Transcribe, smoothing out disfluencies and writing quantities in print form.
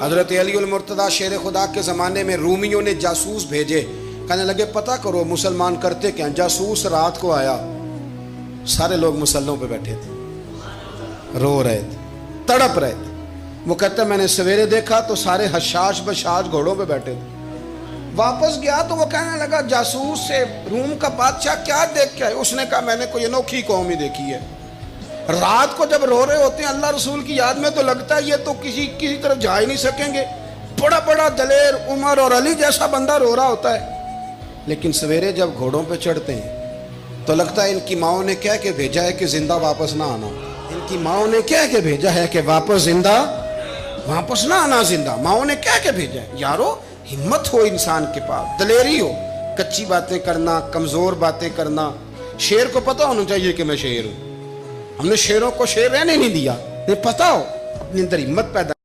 हजरत अली उल मुर्तदा शेर खुदा के ज़माने में रूमियों ने जासूस भेजे, कहने लगे पता करो मुसलमान करते क्या। जासूस रात को आया, सारे लोग मुसल्लों पे बैठे थे, रो रहे थे, तड़प रहे थे। वो कहते मैंने सवेरे देखा तो सारे हशाश बशाश घोड़ों पे बैठे थे। वापस गया तो वो कहने लगा जासूस से रूम का बादशाह क्या देख के आए। उसने कहा मैंने कोई अनोखी कौम ही देखी है। रात को जब रो रहे होते हैं अल्लाह रसूल की याद में तो लगता है ये तो किसी तरफ जा ही नहीं सकेंगे। बड़ा बड़ा दलेर उमर और अली जैसा बंदा रो रहा होता है, लेकिन सवेरे जब घोड़ों पे चढ़ते हैं तो लगता है इनकी माओ ने कह के भेजा है कि जिंदा वापस ना आना। इनकी माओ ने कह के भेजा है कि वापस ना आना जिंदा। माओ ने कह के भेजा है। यारो हिम्मत हो इंसान के पास, दलेरी हो, कच्ची बातें करना, कमजोर बातें करना। शेर को पता होना चाहिए कि मैं शेर हूं। हमने शेरों को शेर रहने नहीं दिया, पता हो अपने अंदर हिम्मत पैदा